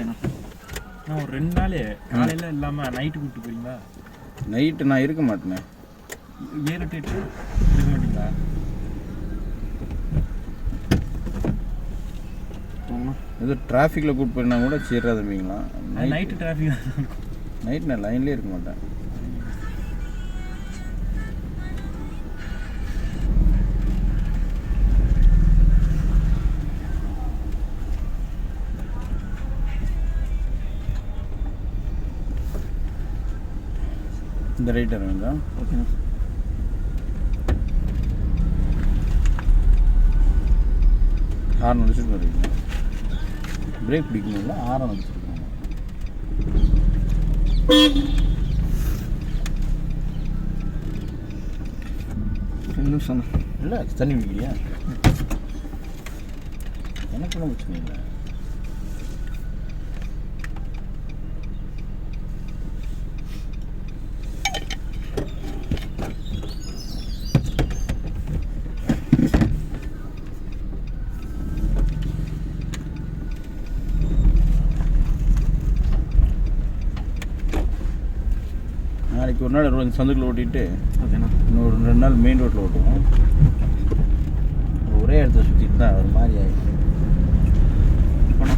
ஓகேண்ணா. நான் ஒரு 2 நாள் காலையில் இல்லாமல் நைட்டு கூப்பிட்டு போறீங்களா? நைட்டு நான் இருக்க மாட்டேனே. 7 to 8 இருக்க மாட்டீங்களா? ஏதோ டிராஃபிக்கில் கூப்பிட்டு போயிருந்தா கூட சீராக தம்பிங்களா? நைட்டு டிராஃபிக் தான் இருக்கும். நைட் நான் லைன்லேயே இருக்க மாட்டேன். இந்த ரைட் இறங்குதா? ஓகேண்ணா. ஹார்ன் அடிச்சுட்டு வருவீங்க. பிரேக் பிடிக்கணும்ல, ஹார்ன் அடிச்சுருக்காங்க. 2 நிமிஷம் இல்லை தண்ணி பிடிக்கலையா? எனக்கு ஒன்றும் பிரச்சனை இல்லை. நாளைக்கு ஒரு நாள் சந்துக்குள்ள ஓட்டிட்டு ஓகேண்ணா. இன்னொரு 2 நாள் மெயின் ரோட்டில் ஓட்டுவோம். ஒரே இடத்த சுற்றிட்டு தான் ஒரு மாதிரி ஆகிடும். இப்போண்ணா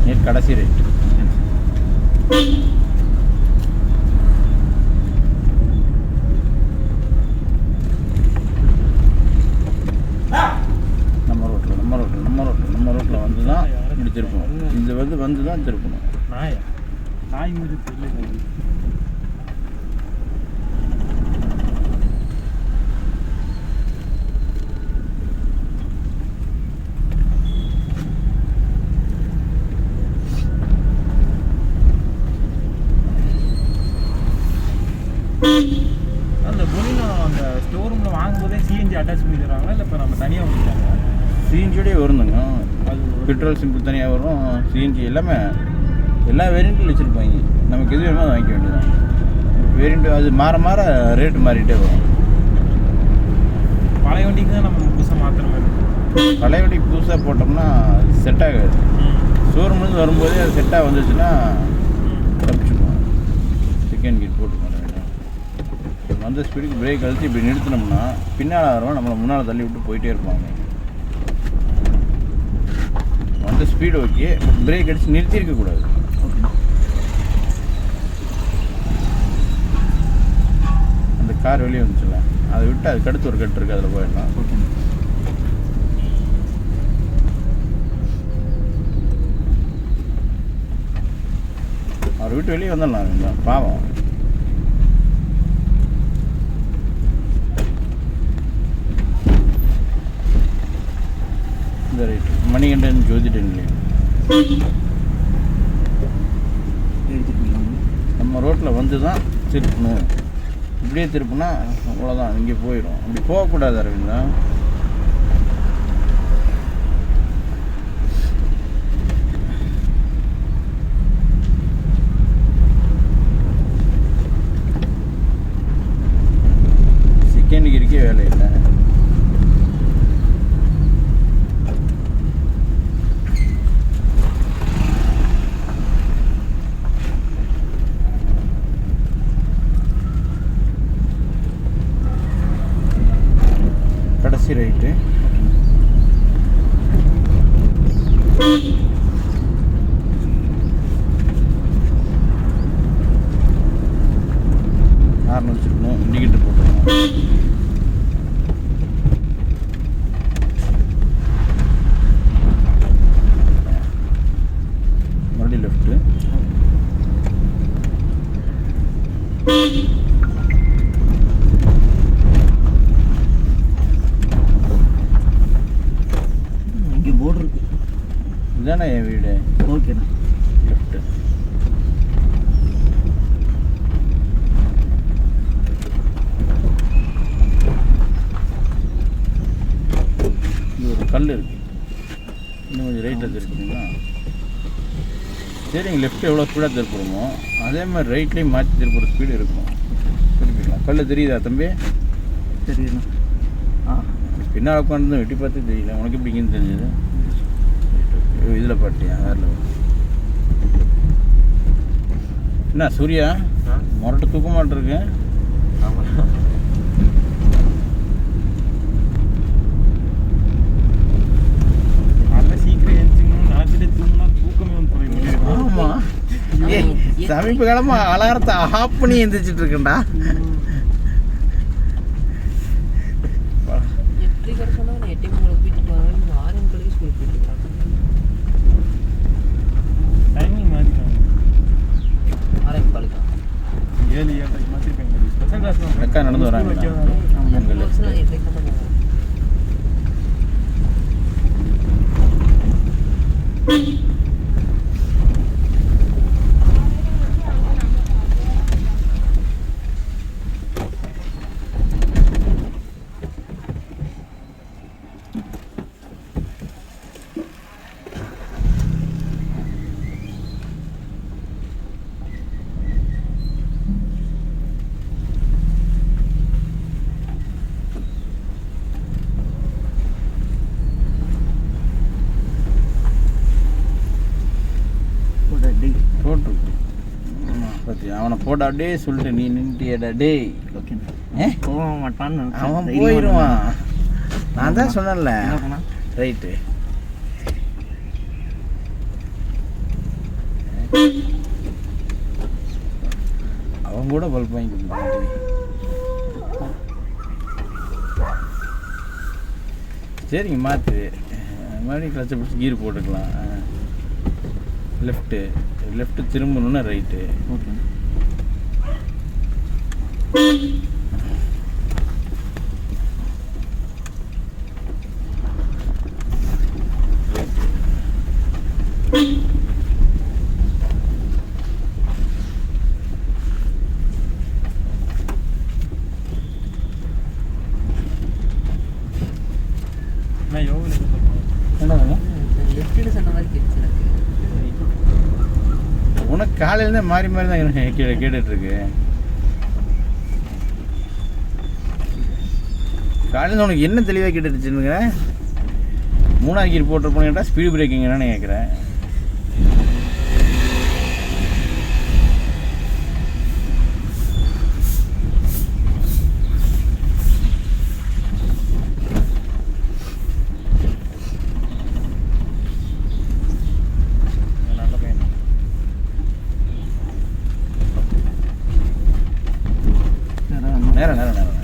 நேற்று கடைசி ரேட். நம்ம ரோட்டில் வந்து தான் இப்படி திருப்பணும். இந்த வந்து தான் திருப்பணும். நாய் மீது தெரியல. அந்த பொலினோ அந்த ஸ்டோர் ரூமில் வாங்கும்போதே சிஎன்ஜி அட்டாச் பண்ணி தருவாங்களா, இல்லை இப்போ நம்ம தனியாக வந்துட்டாங்க? சிஎன்ஜியோடய வருந்துங்க. அது பெட்ரோல் சிம்பிள் தனியாக வரும், சிஎன்ஜி எல்லாமே எல்லா வேரியண்ட்டும் வச்சுருப்பாங்க. நமக்கு எது வேணுமோ அதை வாங்கிக்க வேண்டியதான். வேரியண்ட்டு அது மாற ரேட்டு மாறிட்டே வரும். பழைய வண்டிக்கு தான் நம்ம புதுசாக மாற்றுற மாதிரி இருக்கும். பழைய வண்டிக்கு புதுசாக போட்டோம்னா செட் ஆகாது. ஷோரூம்லேருந்து வரும்போதே அது செட்டாக வந்துச்சுன்னா தப்பிச்சுக்குவோம். செகண்ட் கீர் போட்டுக்கோங்க. வந்த ஸ்பீடுக்கு பிரேக் அழுத்தி இப்படி நிறுத்தினோம்னா பின்னால் வரவன் நம்மளை முன்னால் தள்ளி விட்டு போயிட்டே இருப்பாங்க. வந்த ஸ்பீடு ஓகே, பிரேக் அடித்து நிறுத்தியிருக்கக்கூடாது. அந்த கார் வெளியே வந்துச்சுல, அதை விட்டு அதுக்கு அடுத்து ஒரு கட்டு இருக்குது, அதில் போயிடலாம். அவர் விட்டு வெளியே வந்துடலாம். பாவம். இந்த ரைட்டு மணிகண்டன் ஜோதிடன்லே நம்ம ரோட்டில் வந்து தான் திருப்பணும். இப்படியே திருப்பினா அவ்வளோதான், இங்கே போயிடும். அப்படி போகக்கூடாது அரவிந்தா. செகண்ட் கியருக்கே வேலை இல்லை. கடைசி ரைட்டு. ஹார்ன் வச்சுருக்கணும், இண்டிகேட்டர் போட்டுருக்கணும். மறுபடியும் லெஃப்ட்டு. இங்கே போர்டு இருக்கு. இதுதானே என் வீடு. ஓகேண்ணா. லெஃப்ட்டு. இது ஒரு கல் இருக்குது, இன்னும் கொஞ்சம் ரைட்டில் திருப்பிங்கன்னா சரிங்க. லெஃப்ட் எவ்வளோ ஸ்பீடாக திருப்புறோமோ அதே மாதிரி ரைட்லேயும் மாற்றி திருப்புற ஸ்பீடு இருக்கணும். திருப்பிக்கலாம். கல் தெரியுதா தம்பி? தெரியுதுண்ணா. பின்னால் உட்காந்து வெட்டி பார்த்து தெரியல. உனக்கு எப்படிங்கன்னு தெரிஞ்சது? இதில் பாட்டியா? வேறு என்ன சூர்யா முரட்டு தூக்க மாட்டிருக்கு. சீக்கிரம் எழுந்திரிக்கணும், ராத்திரி தூங்கினா தூக்கமே வந்து போயிடும். ஆமாம், சமீப காலமாக அலாரத்தை ஆஃப் பண்ணி எழுந்திரிச்சிட்டு இருக்கேன்டா. எப்படி கிடைச்சாலும் நான் 8 மணிக்கு போயிட்டு போவேன், 6 மணிக்கு ஸ்கூல் போயிட்டு இருக்காங்க. டைமிங் மாற்றிட்டாங்க. 6:45 7 7:30 மாற்றிருப்பாங்க. ஸ்பெஷல் கிளாஸ் அக்கா நடந்து வராங்க. உங்கள் 8:30 தான் பண்ணுவாங்க. போட்டிருக்கு பத்தி அவனை போட்டா டே சொல்லிட்டு நீ நின்ட்டியடா டே. போக மாட்டான்னு அவன் போயிடுவான். நான் தான் சொன்னேன்ல. ரைட்டு. அவன் கூட பல்ப் வாங்கி கொடுத்தான். சரிங்க மாற்று, மறுபடியும் கிளச்சை பிடிச்சி கீர் போட்டுக்கலாம். லெஃப்ட்டு திரும்பணுன்னா ரைட்டு. ஓகே. நான் யோகில் சொல்லுவேன். என்னதுங்க லெஃப்ட்டில் சொன்ன மாதிரி கேட்குது எனக்கு. உனக்கு காலையிலேருந்தே மாறி மாறி தான் எனக்கு கேட்டுட்ருக்கு. காலையில் உனக்கு என்ன தெளிவாக கேட்டுருச்சுங்க? 3ஆவது கீர் போட்டிருப்போன்னு கேட்டால் ஸ்பீடு பிரேக்கிங் என்னன்னு கேட்குறேன். நல்ல பையன். நேரம் நேரம் நேரம்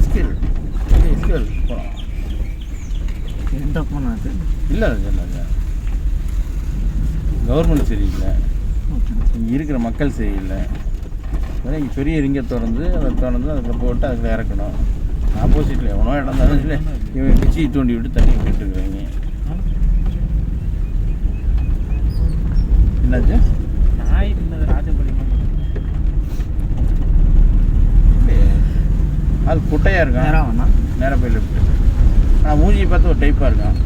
ஸ்கில் போகலாம். எந்த போனாது? இல்லை இல்லை கவர்மெண்ட் சரியில்லை, ஓகே. இங்கே இருக்கிற மக்கள் சரியில்லை. அதான் இங்கே பெரிய ரிங்கை திறந்து அதில் போட்டு அதில் இறக்கணும். ஆப்போசிட்டில் எவனோ இடம் இருந்தாலும் இல்லை, இவன் பிச்சு தோண்டி விட்டு தண்ணி விட்டுருக்குறாங்க. என்னாச்சு? நாய் இருந்தது ராஜபலி. அது குட்டையாக இருக்கான். நேரம் வேணா நேராக போய் லெஃப்ட். ஆனால் மூஞ்சியை பார்த்து ஒரு டைப்பாக இருக்கான்.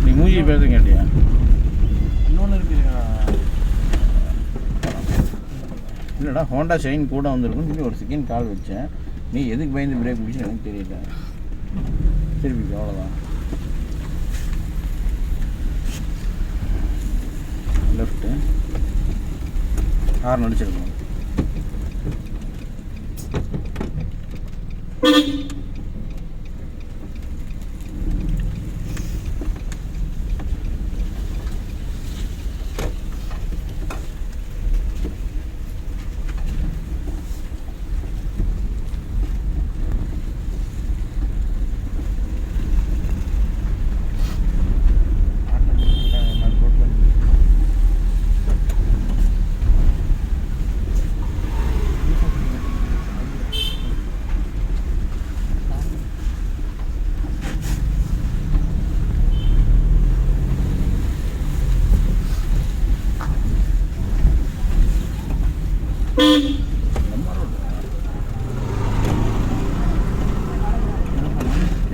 நீ மூஞ்சியை பார்த்து கேட்டியா? இன்னொன்று இருக்குது. இல்லைடா, ஹோண்டா ஷைன் கூட வந்திருக்குன்னு சொல்லி ஒரு செகண்ட் கால் வச்சேன். நீ எதுக்கு பயந்து பிரேக் பிடிச்சு எனக்கு தெரியல. திருப்பி அவ்வளோதான். லெஃப்ட்டு ஹார்ன் அடிச்சிருக்கணும்.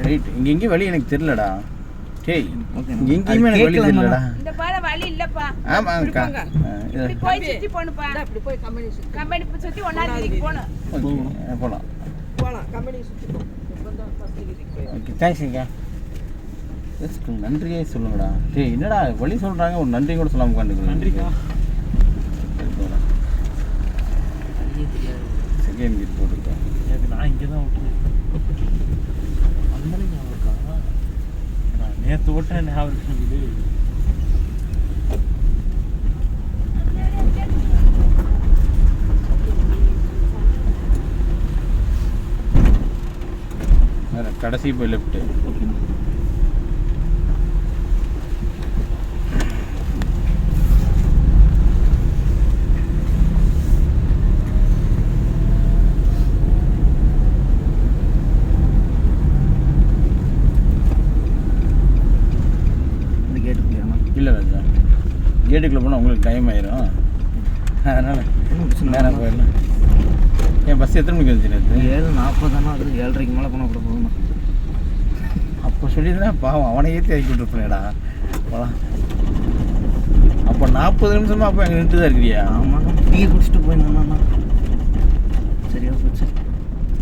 ரைட். இங்கே எங்கேயும் வழி எனக்கு தெரியலடா. டேய், இங்கே எங்கேயுமே எனக்கு வழி தெரியலடா. இந்த பால வழி இல்லப்பா. ஆமாங்கக்கா. இப்படி போய் சுத்தி போணுப்பா. இப்படி போய் கம்பெனி சுத்தி ஒண்ணாவது வீதிக்கு போணும். ஓகே, போகலாம். போலாம் கம்பெனி சுத்தி போ. ஓகே, தேங்க்ஸுங்கக்கா. நன்றியே சொல்லுங்கடா. டேய் என்னடா வழி சொல்கிறாங்க, ஒரு நன்றி கூட சொல்லாமல் உட்காந்துக்கிறேன். நன்றிக்கா. வழியே தெரியாது. செகண்ட் கீர் போட்டுருக்கேன். எனக்கு நான் இங்கே தான் ஓட்டுறேன். அந்த ஞாபகம் இருக்கா? நான் நேற்று ஓட்டேன் ஞாபகம் இருக்குது. கடைசி போய் லெஃப்ட்டு. இந்த கேட்டுக்குள்ளேயாண்ணா? இல்லை ராஜா, கேட்டுக்குள்ளே போனால் உங்களுக்கு டைம் ஆயிரும். அதனால் ஒன்றும் பிரச்சனை நேராக இல்லை. போயிடலாம். என் பஸ் எத்தனை மணிக்கு வந்துச்சு நேற்று? 7:40 தானே அது. 7:30க்கு மேலே போனால் கூட போகணும். அப்போ சொல்லியிருந்தேன் பாவம், அவனை ஏற்றி இறக்கி விட்டுருப்பேன்டா. போகலாம். அப்போ 40 நிமிஷமா அப்போ அங்கே நின்று தான் இருக்கிறியா? ஆமாண்ணா, டீ குடிச்சிட்டு போயிருந்தேண்ணா. சரியா போச்சு.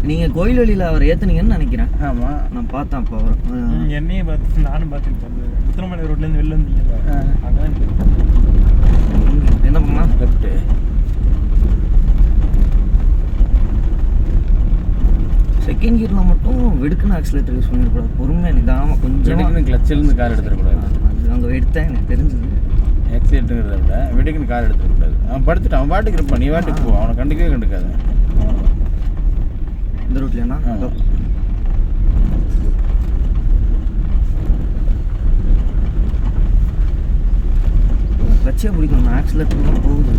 நீங்கள் கோயில் வழியில் அவர் ஏற்றுனீங்கன்னு நினைக்கிறேன். ஆமாம், நான் பார்த்தேன் அப்போ அவர். என்னையே பார்த்து நானும் பார்த்துருக்கேன். முத்திரமலை ரோட்லேருந்து வெளில வந்தீங்க அதான் என்ன பண்ணா? லெஃப்ட்டு. செகண்ட் கியரில் மட்டும் வெடுக்குன்னு ஆக்சிலேட்டர் யூஸ் பண்ணிடக்கூடாது. பொறுமையாக நிதானமாக கொஞ்சம். வெடிக்குன்னு கிளச்சிலேருந்து கார் எடுத்துடக்கூடாது. அது அங்கே எடுத்தேன், எனக்கு தெரிஞ்சது. ஆக்சிடென்ட்டுங்கிறத விட வெடிக்குன்னு கார் எடுத்துடக்கூடாது. அவன் படுத்துட்டு அவன் பாட்டுக்கு இருப்பான், நீ பாட்டுக்கு போ, அவனை கண்டுக்கவே கண்டுக்காது. இந்த ரூட்லையாண்ணா? ஆமா. கிளச்சே பிடிக்கணும். ஆக்சிலேட்டர் தான் போகுது.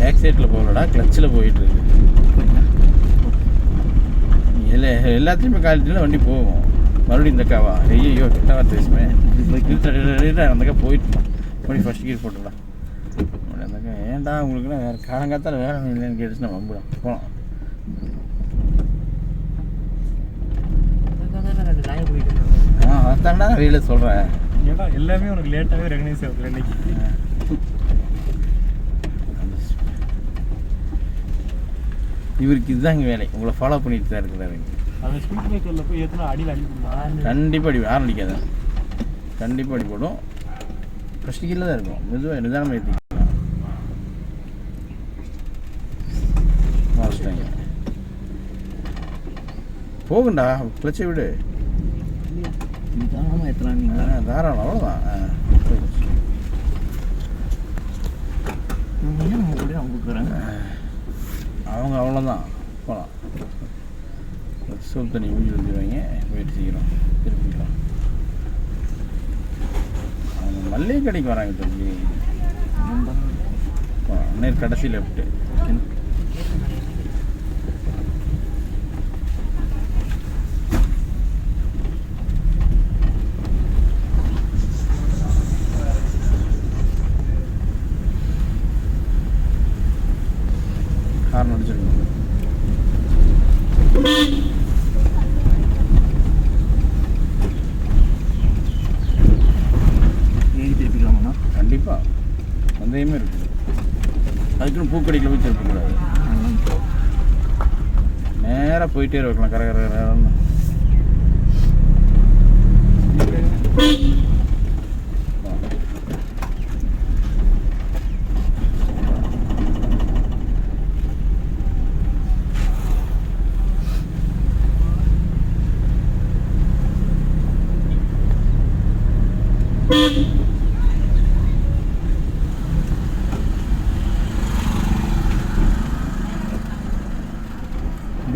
ஆக்சிடென்ட்டில் போகலடா, கிளச்சில் போயிட்டு இருக்கு. எல்லாத்துலேயுமே காலேஜில் வண்டி போகும். மறுபடியும் இந்த காவா ஐயோ கிட்ட வார்த்தை பேசுமே. அந்த அக்கா போயிட்டு மறுபடியும் ஃபஸ்ட் கீர் போட்டுடா. அந்த அக்கா ஏன்டா உங்களுக்குன்னா வேறு காலங்காத்தால் வேலை இல்லைன்னு கேட்டுச்சுன்னா வம்புடும் போகலாம். அதுக்காக 2 லாயம் போயிட்டு இருந்தாங்க. அதான்டா ரீலில் சொல்கிறேன். ஏன்டா எல்லாமே உனக்கு லேட்டாகவே ரெகனைஸ் ஆகுது இன்னைக்கு. இவருக்கு இதுதான் இங்கே வேலை, உங்களை ஃபாலோ பண்ணிட்டு தான் இருக்கிறாரு. அந்த ஸ்பீட் பிரேக்கரில் போய் ஏற்றினா அடியில் அடிக்கணும். கண்டிப்பாக அடி ஆரம் அடிக்காத, கண்டிப்பாக அடி போடும். ஃபஸ்ட்டு கீழே தான் இருக்கும், மெதுவாக நிதானமாக ஏற்றிக்கலாம். மாறிச்சிட்டாங்க. போகுண்டா, கிளச்சை விடு. நிதானமாக ஏற்றலாம் நீங்கள். தாராளம் அவ்வளோதான். ஏன் நம்ம கூட அவங்க கொடுக்குறாங்க? அவங்க அவ்வளோதான் போகலாம். சூப் தண்ணி ஊற்றி வந்துடுவாங்க, போயிட்டு சீக்கிரம் திருப்பிக்கலாம். அவங்க மல்லிகை கடைக்கு வராங்க தம்பி. நேர் கடைசி லெஃப்ட்டு. ஹார்ன் அடிச்சிருக்கோம். ஏறி திருப்பிக்கலாமாண்ணா? கண்டிப்பாக சந்தேகமே இருக்குது. அதுக்குன்னு பூக்கடைக்கில் போய் திருப்பக்கூடாது, நேராக போயிட்டே இருக்கலாம். கரை கரை கரன்னு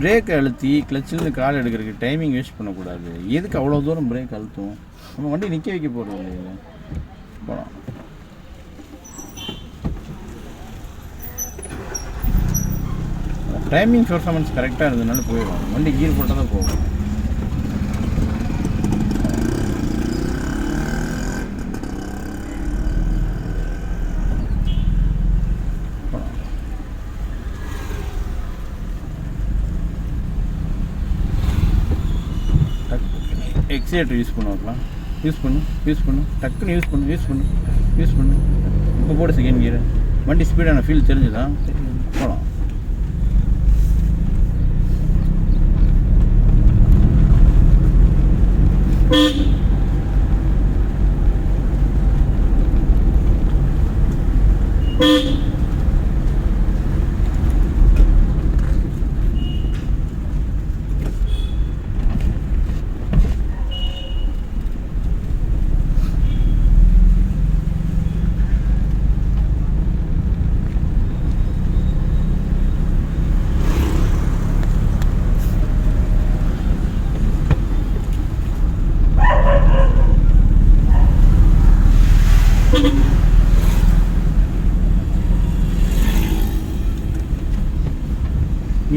பிரேக் அழுத்தி கிளச்சிலேருந்து கால் எடுக்கிறதுக்கு டைமிங் வேஸ்ட் பண்ணக்கூடாது. எதுக்கு அவ்வளோ தூரம் பிரேக் அழுத்தும்? நம்ம வண்டி நிற்க வைக்க போகிறது இல்லையா? போகலாம். டைமிங் பெர்ஃபார்மன்ஸ் கரெக்டாக இருந்ததுனால போயிடும். வண்டி கீர் போட்டால் தான் போகும். எக்ஸைட்டர் யூஸ் பண்ணுவாங்களாம். யூஸ் பண்ணு டக்குன்னு யூஸ் பண்ணு. இப்போ போட செகண்ட் கியர். வண்டி ஸ்பீடான ஃபீல் தெரிஞ்சுதான் போகலாம்.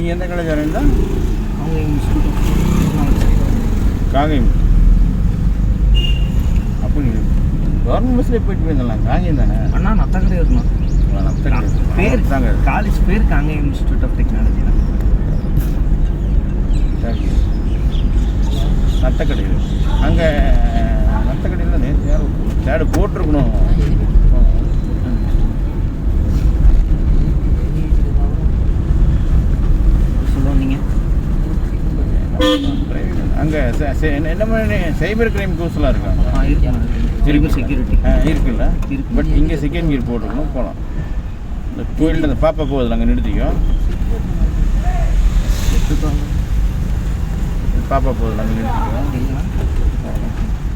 நீ எந்த காலேஜ் வரீங்களா? அவங்க இன்ஸ்டியூட் ஆஃப் டெக்னாலஜி. காங்கேயம். அப்போ நீ கவர்மெண்ட் பஸ்லேயே போயிட்டு போயிருந்தலாம். காங்கேயம் தானே? அண்ணா நத்தக்கடை இருக்கணும். பேர் தாங்க காலேஜ் பேர் காங்கேயம் இன்ஸ்டியூட் ஆஃப் டெக்னாலஜி தான். நத்தக்கடையில் அங்கே நத்தக்கடையில் நேற்று யாரும் சேடு போட்டிருக்கணும். சொல்லுவோம் நீங்கள் அங்கே என்ன மாதிரி சைபர் கிரைம் கோர்ஸ்லாம் இருக்காங்க. இருக்கு செக்யூரிட்டி இருக்குல்ல இருக்கு. பட் இங்கே செகண்ட் கியர் போட்டுக்கணும் போகலாம். இந்த கோயிலில் அந்த பாப்பா போகுதுல அங்கே நிறுத்திக்கோ. பாப்பா போகுதுல அங்கே நிறுத்திக்கோ.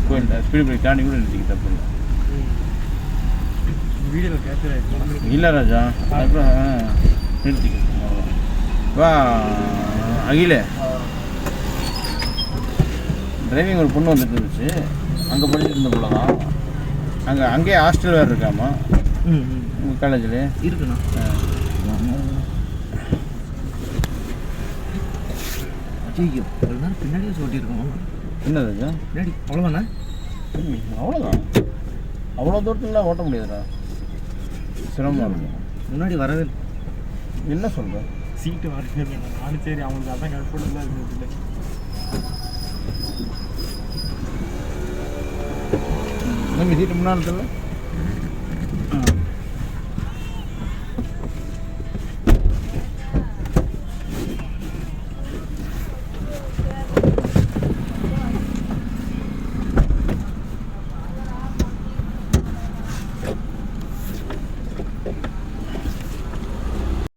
கோயில் ஸ்பீடு பிரேக் தாண்டி கூட நிறுத்திக்க தப்பு இல்லை. வீடியோவில் கேட்குறேன் இல்லை ராஜா அப்புறம் நிறுத்திக்க. வா அகில டிரைவிங் ஒரு பொண்ணு வந்துட்டு இருந்துச்சு. அங்கே படிச்சுட்டு இருந்த பிள்ளை தான். அங்கேயே ஹாஸ்டல் வேறு இருக்காமா உங்கள் காலேஜில் இருக்குண்ணா. ஐயோ ஒரு நேரம் பின்னாடியே ஓட்டியிருக்கோம். என்னது ராஜா? பின்னாடி அவ்வளோதாண்ணா? அவ்வளோதான். அவ்வளோ தூரத்துலாம் ஓட்ட முடியாதுடா. சிரமமாக இருக்கும். முன்னாடி வரவே இல்லை. என்ன சொல்கிறேன்? சீட்டு வரணும். நானும் சரி அவங்களுக்கு அதான் கம்ஃபர்டபுளாக இருந்தது. நம்ம சீட்டு முன்னாள்